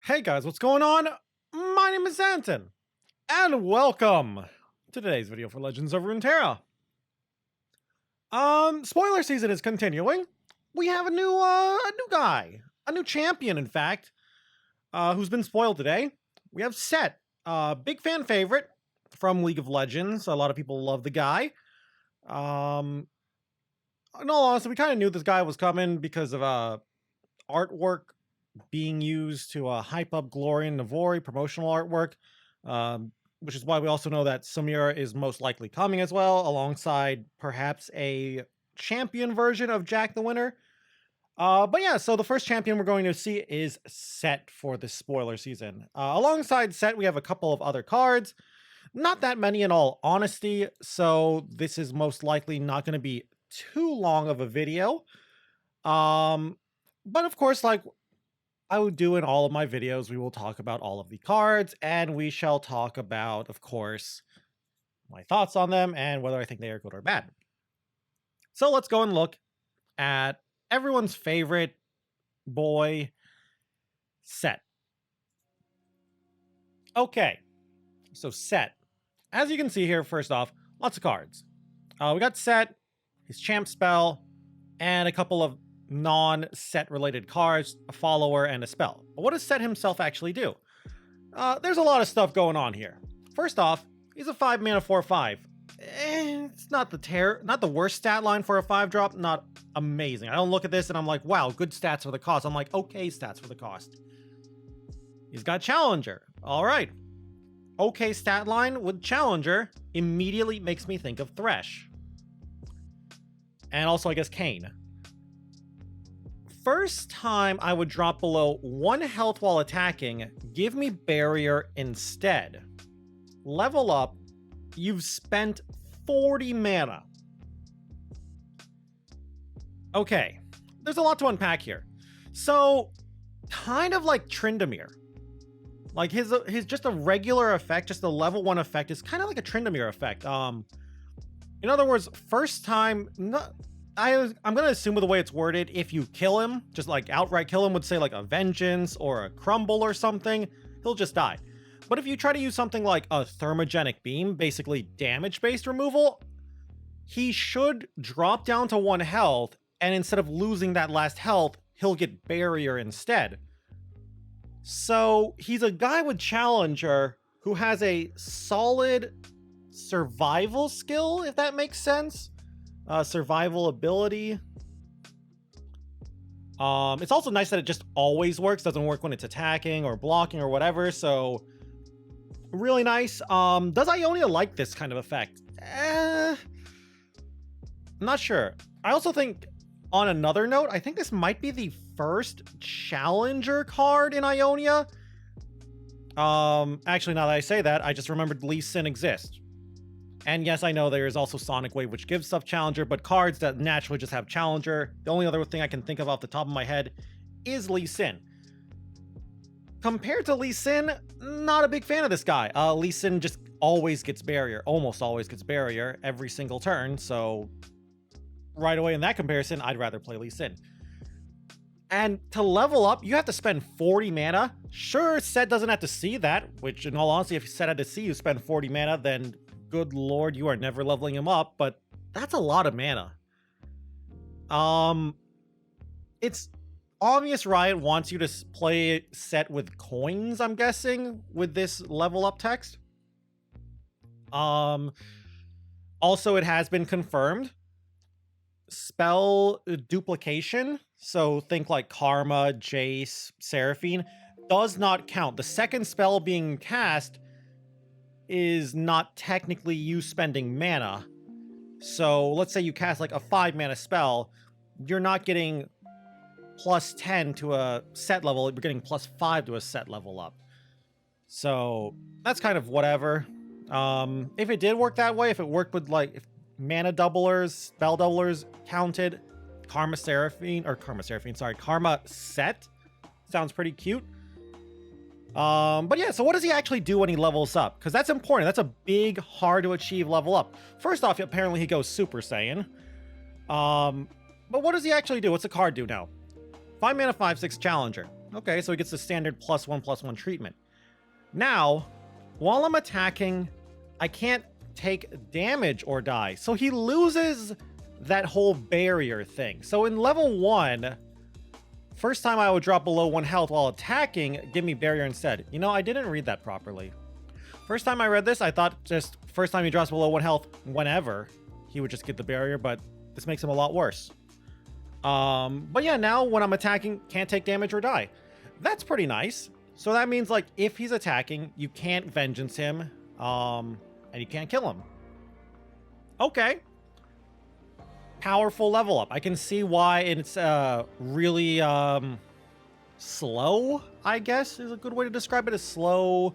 Hey guys, what's going on? My name is Anton, and welcome to today's video for Legends of Runeterra. Spoiler season is continuing. We have a new guy, a new champion, in fact, who's been spoiled today. We have Sett, big fan favorite from League of Legends. A lot of people love the guy. In all honesty, we kind of knew this guy was coming because of artwork being used to hype up Glory and Navori, promotional artwork, which is why we also know that Samira is most likely coming as well, alongside perhaps a champion version of Jack the Winner. But yeah, so the first champion we're going to see is Sett for the spoiler season. Alongside Sett, we have a couple of other cards. Not that many in all honesty, so this is most likely not going to be too long of a video. But of course, like I would do in all of my videos, we will talk about all of the cards, and we shall talk about, of course, my thoughts on them and whether I think they are good or bad. So let's go and look at everyone's favorite boy, Sett. Okay, so Sett. As you can see here, first off, lots of cards. We got Sett, his champ spell, and a couple of non-Sett related cards, a follower, and a spell. But what does Sett himself actually do? There's a lot of stuff going on here. First off, he's a 5 mana 4/5. It's not the worst stat line for a 5-drop, not amazing. I don't look at this and I'm like, wow, good stats for the cost. I'm like, okay stats for the cost. He's got Challenger. All right. Okay stat line with Challenger immediately makes me think of Thresh. And also, I guess, Kayn. First time I would drop below 1 health while attacking, give me barrier instead. Level up, you've spent 40 mana. Okay, there's a lot to unpack here. So, kind of like Tryndamere. Like his just a regular effect, just a level 1 effect is kind of like a Tryndamere effect. In other words, first time, I'm going to assume with the way it's worded, if you kill him, just like outright kill him, would say like a Vengeance or a Crumble or something, he'll just die. But if you try to use something like a Thermogenic Beam, basically damage-based removal, he should drop down to 1 health, and instead of losing that last health, he'll get Barrier instead. So he's a guy with Challenger who has a solid survival skill, if that makes sense. Survival ability. It's also nice that it just always works, doesn't work when it's attacking or blocking or whatever, so really nice. Does Ionia like this kind of effect? I'm not sure. I also think, on another note, I think this might be the first Challenger card in Ionia. Actually, now that I say that, I just remembered Lee Sin exists. And yes, I know there is also Sonic Wave, which gives stuff Challenger, but cards that naturally just have Challenger, the only other thing I can think of off the top of my head is Lee Sin. Compared to Lee Sin, not a big fan of this guy. Lee Sin just always gets Barrier, almost always gets Barrier every single turn, so right away in that comparison, I'd rather play Lee Sin. And to level up, you have to spend 40 mana. Sure, Sett doesn't have to see that, which in all honesty, if Sett had to see you spend 40 mana, then good lord, you are never leveling him up, but that's a lot of mana. It's obvious Riot wants you to play Sett with coins, I'm guessing, with this level up text. Also, it has been confirmed. Spell duplication, so think like Karma, Jace, Seraphine, does not count. The second spell being cast is not technically you spending mana. So let's say you cast like a 5 mana spell, you're not getting plus 10 to a Sett level, you're getting plus 5 to a Sett level up. So that's kind of whatever. If it did work that way, if it worked with like if mana doublers, spell doublers counted, Karma Sett sounds pretty cute. But yeah, so what does he actually do when he levels up? Because that's important. That's a big, hard to achieve level up. First off, apparently he goes Super Saiyan. But what does he actually do? What's the card do now? 5 mana 5/6 Challenger. Okay, so he gets the standard +1/+1 treatment. Now, while I'm attacking, I can't take damage or die. So he loses that whole barrier thing. So in level 1, first time I would drop below 1 health while attacking, give me barrier instead. You know, I didn't read that properly. First time I read this, I thought just first time he drops below 1 health, whenever, he would just get the barrier, but this makes him a lot worse. But yeah, now when I'm attacking, can't take damage or die. That's pretty nice. So that means, like, if he's attacking, you can't vengeance him, and you can't kill him. Okay. Powerful level up. I can see why it's really slow, I guess, is a good way to describe it. As slow.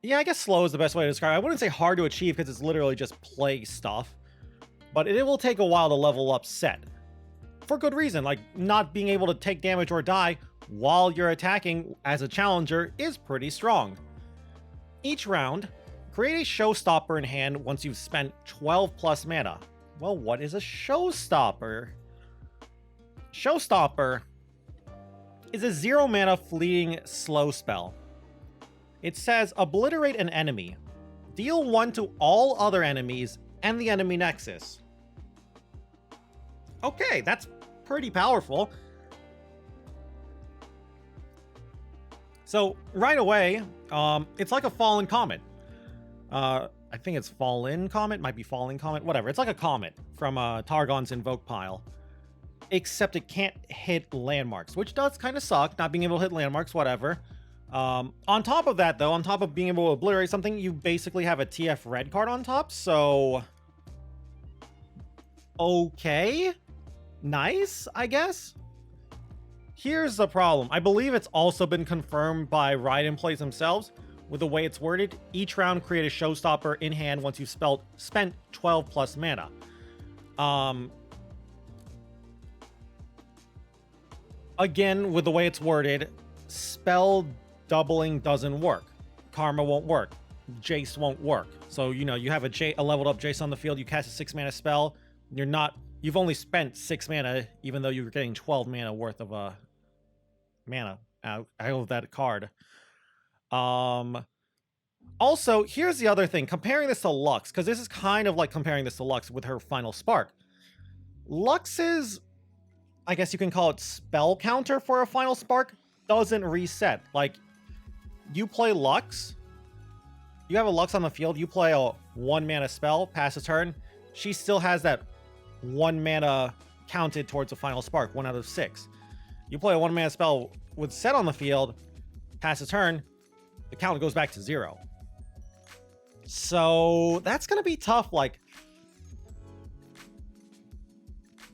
Yeah, I guess slow is the best way to describe it. I wouldn't say hard to achieve because it's literally just play stuff. But it will take a while to level up Sett. For good reason, like not being able to take damage or die while you're attacking as a challenger is pretty strong. Each round, create a showstopper in hand once you've spent 12 plus mana. Well, what is a showstopper? Showstopper is a 0 mana fleeting slow spell. It says obliterate an enemy. Deal 1 to all other enemies and the enemy nexus. Okay, that's pretty powerful. So right away, it's like a fallen comet. I think it's fallen comet, might be falling comet, whatever. It's like a comet from Targon's invoke pile, except it can't hit landmarks, which does kind of suck, not being able to hit landmarks, whatever. On top of that, though, on top of being able to obliterate something, you basically have a TF red card on top, so okay, nice, I guess. Here's the problem. I believe it's also been confirmed by Riot plays themselves with the way it's worded. Each round, create a showstopper in hand once you've spent 12 plus mana. Again, with the way it's worded, spell doubling doesn't work. Karma won't work. Jace won't work. So, you know, you have a leveled up Jace on the field, you cast a 6 mana spell, you've only spent 6 mana, even though you're getting 12 mana worth of mana out of that card. Also, here's the other thing, comparing this to Lux, because this is kind of like comparing this to Lux with her final spark. Lux's, I guess you can call it spell counter for a final spark, doesn't reset. Like, you play Lux, you have a Lux on the field, you play a 1 mana spell, pass a turn, she still has that 1 mana counted towards the final spark, 1 out of 6. You play a 1 mana spell with Sett on the field, pass a turn, the count goes back to 0. So that's gonna be tough. Like,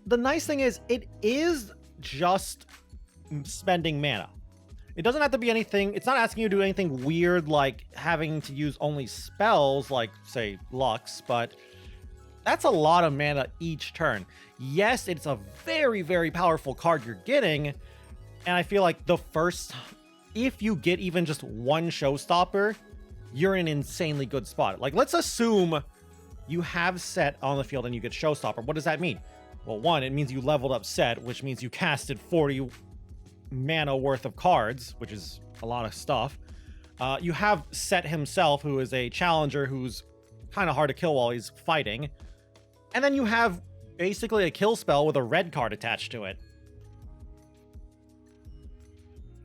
the nice thing is it is just spending mana. It doesn't have to be anything. It's not asking you to do anything weird like having to use only spells like, say, Lux, but that's a lot of mana each turn. Yes, it's a very, very powerful card you're getting, and I feel like if you get even just one showstopper, you're in an insanely good spot. Like, let's assume you have Sett on the field and you get showstopper. What does that mean? Well, one, it means you leveled up Sett, which means you casted 40 mana worth of cards, which is a lot of stuff. You have Sett himself, who is a challenger who's kind of hard to kill while he's fighting. And then you have basically a kill spell with a red card attached to it.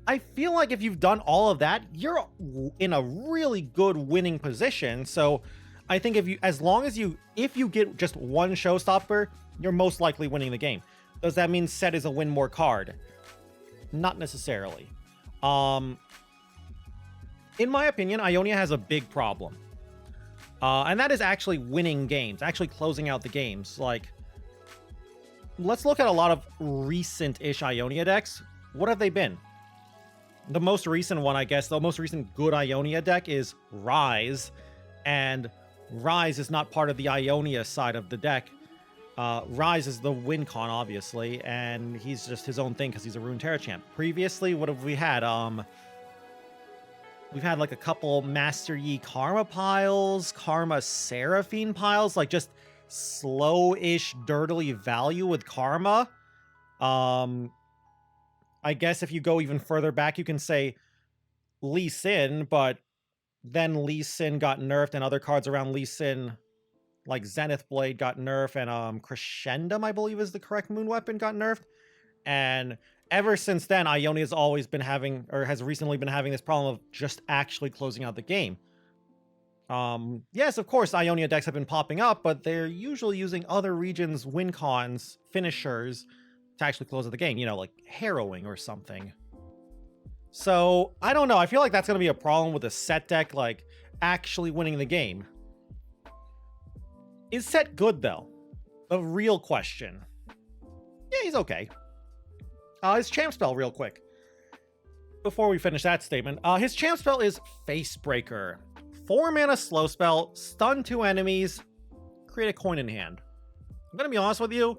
I feel like if you've done all of that, you're in a really good winning position. So I think if you get just one showstopper, you're most likely winning the game. Does that mean Sett is a win more card? Not necessarily. In my opinion, Ionia has a big problem. And that is actually winning games, actually closing out the games. Like, let's look at a lot of recent-ish Ionia decks. What have they been? The most recent one, I guess, the most recent good Ionia deck is Rise. And Rise is not part of the Ionia side of the deck. Rise is the win con, obviously, and he's just his own thing because he's a Runeterra champ. Previously, what have we had? We've had like a couple Master Yi Karma piles, Karma Seraphine piles, like just slow-ish, dirtily value with Karma. I guess if you go even further back, you can say Lee Sin, but then Lee Sin got nerfed and other cards around Lee Sin, like Zenith Blade, got nerfed, and Crescendum, I believe is the correct moon weapon, got nerfed. And ever since then, Ionia has always been having, or has recently been having, this problem of just actually closing out the game. Yes, of course, Ionia decks have been popping up, but they're usually using other regions' win cons, finishers, to actually close out the game, you know, like harrowing or something. So, I don't know, I feel like that's going to be a problem with the Sett deck, like, actually winning the game. Is Sett good, though? The real question. Yeah, he's okay. His champ spell, real quick. Before we finish that statement, his champ spell is Facebreaker. 4 mana slow spell, stun 2 enemies, create a coin in hand. I'm gonna be honest with you,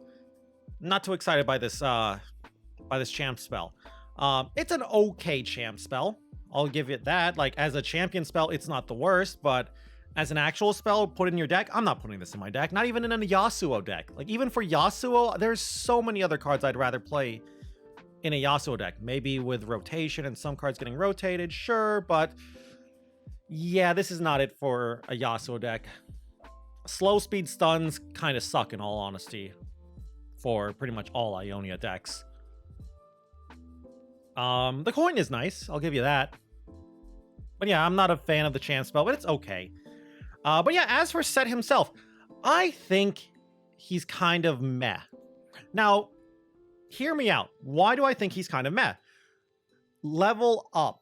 not too excited by this champ spell. It's an okay champ spell. I'll give it that. Like, as a champion spell, it's not the worst, but as an actual spell, put in your deck, I'm not putting this in my deck. Not even in a Yasuo deck. Like, even for Yasuo, there's so many other cards I'd rather play in a Yasuo deck. Maybe with rotation and some cards getting rotated, sure, but yeah, this is not it for a Yasuo deck. Slow speed stuns kind of suck, in all honesty, for pretty much all Ionia decks. The coin is nice, I'll give you that. But yeah, I'm not a fan of the champ spell, but it's okay. But yeah, as for Sett himself, I think he's kind of meh. Now, hear me out. Why do I think he's kind of meh? Level up.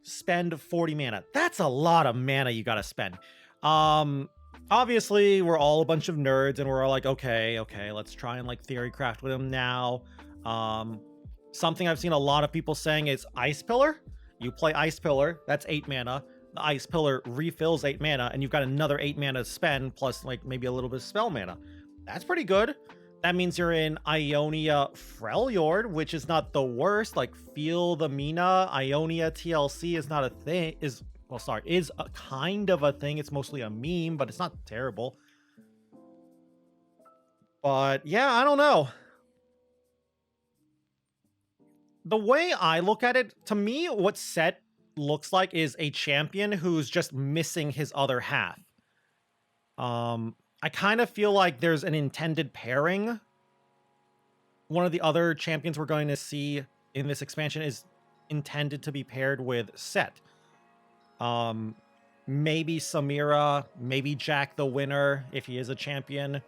Spend 40 mana. That's a lot of mana you gotta spend. Obviously, we're all a bunch of nerds, and we're all like, okay, let's try and, like, theory craft with him now. Something I've seen a lot of people saying is Ice Pillar. You play Ice Pillar, that's 8 mana. The Ice Pillar refills 8 mana, and you've got another 8 mana to spend, plus, like, maybe a little bit of spell mana. That's pretty good. That means you're in Ionia Freljord, which is not the worst. Like, Feel the Mina, Ionia TLC is not a thing. Is a kind of a thing. It's mostly a meme, but it's not terrible. But yeah, I don't know. The way I look at it, to me, what Sett looks like is a champion who's just missing his other half. I kind of feel like there's an intended pairing. One of the other champions we're going to see in this expansion is intended to be paired with Sett. Maybe Samira, maybe Jack the Winner, if he is a champion.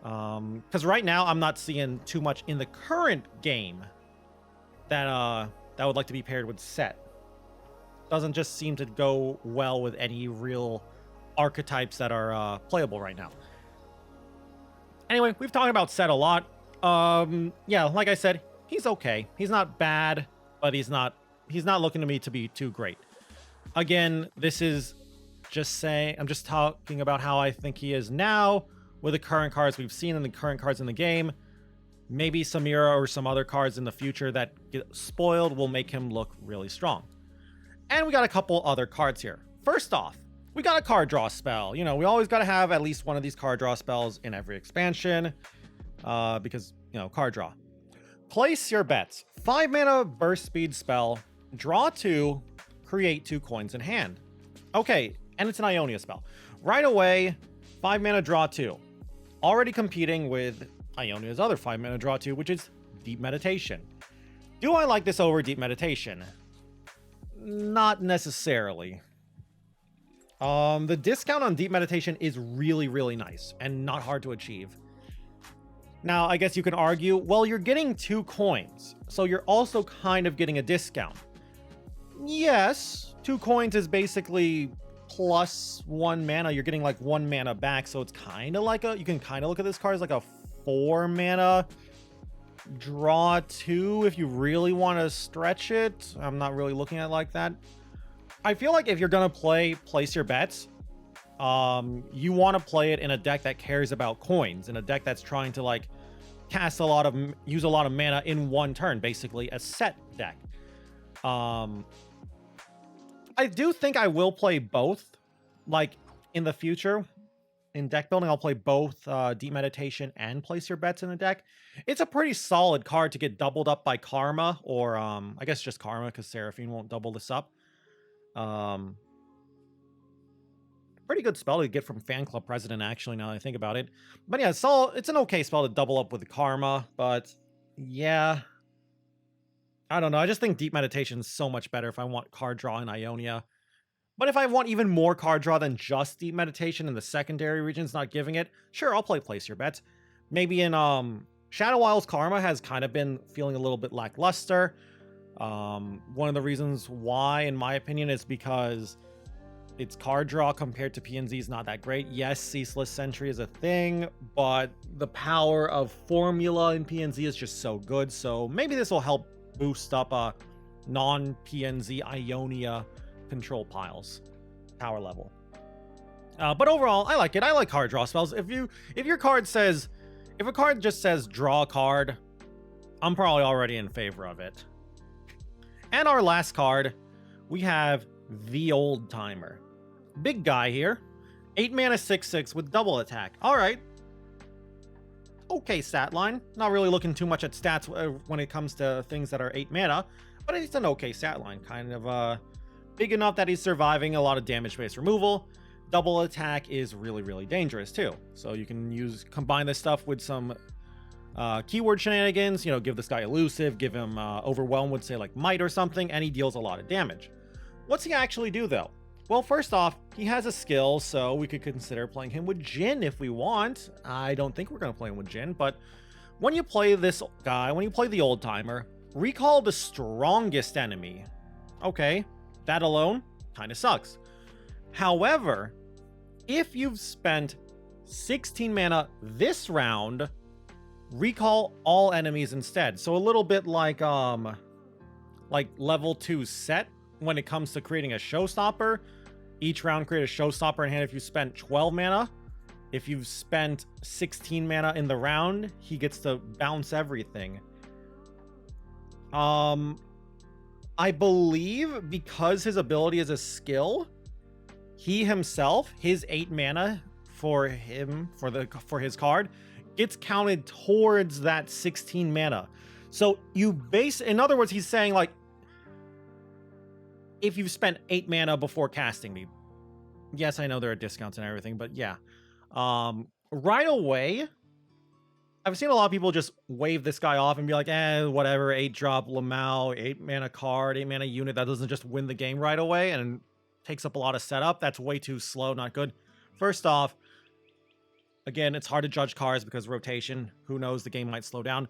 Because right now, I'm not seeing too much in the current game that would like to be paired with Sett. Doesn't just seem to go well with any real archetypes that are playable right now. Anyway, we've talked about Sett a lot. Yeah, like I said, he's okay. He's not bad, but he's not looking to me to be too great. Again, this is just saying, I'm just talking about how I think he is now with the current cards we've seen and the current cards in the game. Maybe Samira or some other cards in the future that get spoiled will make him look really strong. And we got a couple other cards here. First off, we got a card draw spell. You know, we always got to have at least one of these card draw spells in every expansion. Because, you know, card draw. Place your bets. 5 mana burst speed spell. Draw 2. Create 2 coins in hand. Okay, and it's an Ionia spell. Right away, 5 mana draw 2. Already competing with Ionia's other 5 mana draw 2, which is Deep Meditation. Do I like this over Deep Meditation? Not necessarily. The discount on Deep Meditation is really, really nice and not hard to achieve. Now, I guess you can argue, well, you're getting 2 coins, so you're also kind of getting a discount. Yes, 2 coins is basically plus 1 mana. You're getting like 1 mana back, so it's kind of like you can kind of look at this card as like a 4 mana draw 2 if you really want to stretch it. I'm not really looking at it like that. I feel like if you're going to place your bets, you want to play it in a deck that cares about coins, in a deck that's trying to like use a lot of mana in one turn, basically a Sett deck. I do think I will play both, like, in the future. in deck building, I'll play both Deep Meditation and Place Your Bets in the deck. It's a pretty solid card to get doubled up by Karma, or I guess just Karma, because Seraphine won't double this up. Pretty good spell to get from Fan Club President, actually, now that I think about it. But yeah, it's an okay spell to double up with Karma, but yeah. I don't know, I just think Deep Meditation is so much better if I want card draw in Ionia. But if I want even more card draw than just Deep Meditation in the secondary regions not giving it, sure, I'll play Place Your Bets. Maybe in Shadow Isles, Karma has kind of been feeling a little bit lackluster. One of the reasons why, in my opinion, is because its card draw compared to PNZ is not that great. Yes, Ceaseless Sentry is a thing, but the power of Formula in PNZ is just so good. So maybe this will help boost up a non-PNZ Ionia control piles power level. But overall, I like it. I like card draw spells. If a card just says draw a card, I'm probably already in favor of it. And our last card, we have the Old Timer. Big guy here. 8 mana 6/6 with double attack. All right. Okay stat line. Not really looking too much at stats when it comes to things that are 8 mana, but it's an okay stat line. Kind of big enough that he's surviving a lot of damage-based removal. Double attack is really, really dangerous too. So you can combine this stuff with some keyword shenanigans, you know, give this guy elusive, give him overwhelm with say like might or something, and he deals a lot of damage. What's he actually do though? Well, first off, he has a skill, so we could consider playing him with Jhin if we want. I don't think we're going to play him with Jhin, but when you play this guy, when you play the Old Timer, recall the strongest enemy. Okay, that alone kind of sucks. However, if you've spent 16 mana this round, recall all enemies instead. So a little bit like level 2 Sett when it comes to creating a showstopper. Each round create a showstopper in hand if you spent 12 mana. If you've spent 16 mana in the round, he gets to bounce everything. I believe because his ability is a skill, he himself, his 8 mana for his card gets counted towards that 16 mana. So in other words, he's saying like, if you've spent 8 mana before casting me. Yes, I know there are discounts and everything, but yeah. Right away, I've seen a lot of people just wave this guy off and be like, whatever, 8-drop Lamau, 8 mana card, 8 mana unit, that doesn't just win the game right away and takes up a lot of setup. That's way too slow, not good. First off, again, it's hard to judge cards because rotation, who knows, the game might slow down.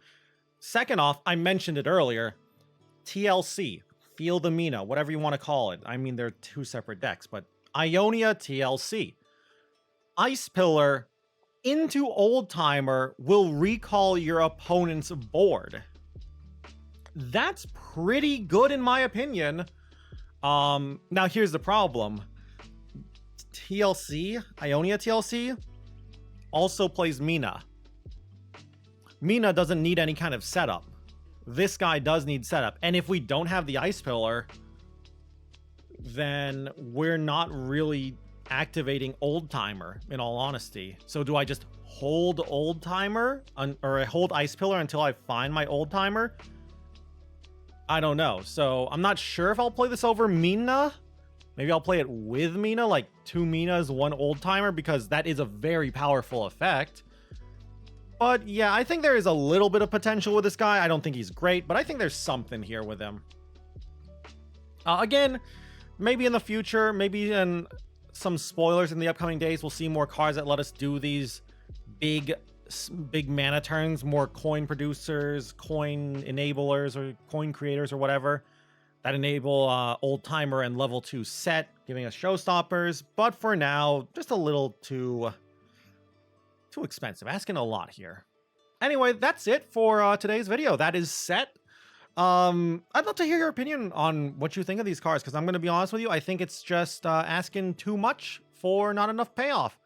Second off, I mentioned it earlier, TLC. Feel the Mina, whatever you want to call it. I mean, they're two separate decks, but Ionia TLC. Ice Pillar into Old Timer will recall your opponent's board. That's pretty good in my opinion. Now here's the problem. TLC, Ionia TLC, also plays Mina. Mina doesn't need any kind of setup. This guy does need setup. And if we don't have the Ice Pillar, then we're not really activating Old Timer, in all honesty. So do I just hold Old Timer or hold Ice Pillar until I find my Old Timer? I don't know. So I'm not sure if I'll play this over Mina. Maybe I'll play it with Mina, like 2 Minas, 1 Old Timer, because that is a very powerful effect. But yeah, I think there is a little bit of potential with this guy. I don't think he's great, but I think there's something here with him. Again, maybe in the future, maybe in some spoilers in the upcoming days, we'll see more cards that let us do these big mana turns, more coin producers, coin enablers, or coin creators, or whatever, that enable Old Timer and level 2 Sett, giving us showstoppers. But for now, just a little too expensive. Asking a lot here. Anyway, that's it for today's video. That is Sett. I'd love to hear your opinion on what you think of these cards, because I'm going to be honest with you, I think it's just asking too much for not enough payoff.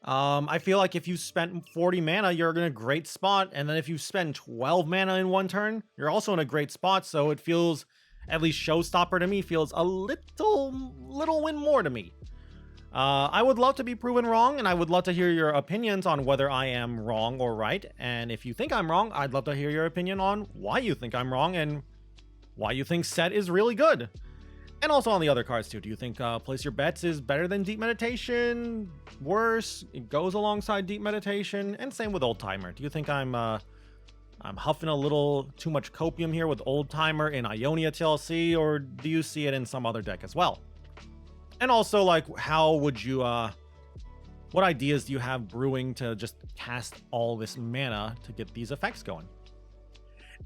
I feel like if you spent 40 mana, you're in a great spot, and then if you spend 12 mana in one turn, you're also in a great spot, so it feels, at least showstopper to me, feels a little win more to me. I would love to be proven wrong, and I would love to hear your opinions on whether I am wrong or right. And if you think I'm wrong, I'd love to hear your opinion on why you think I'm wrong and why you think Sett is really good. And also on the other cards too. Do you think Place Your Bets is better than Deep Meditation? Worse? It goes alongside Deep Meditation? And same with Old Timer. Do you think I'm huffing a little too much copium here with Old Timer in Ionia TLC, or do you see it in some other deck as well? And also, like, how would you, what ideas do you have brewing to just cast all this mana to get these effects going?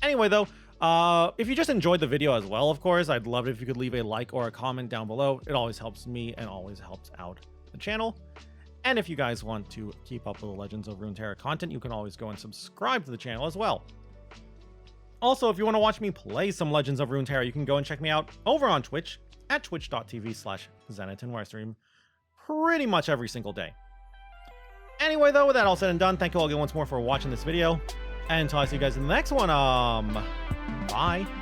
Anyway, though, if you just enjoyed the video as well, of course, I'd love it if you could leave a like or a comment down below. It always helps me and always helps out the channel. And if you guys want to keep up with the Legends of Runeterra content, you can always go and subscribe to the channel as well. Also, if you want to watch me play some Legends of Runeterra, you can go and check me out over on Twitch at twitch.tv/Zenaton, where I stream pretty much every single day. Anyway, though, with that all said and done, thank you all again once more for watching this video. And until I see you guys in the next one, bye.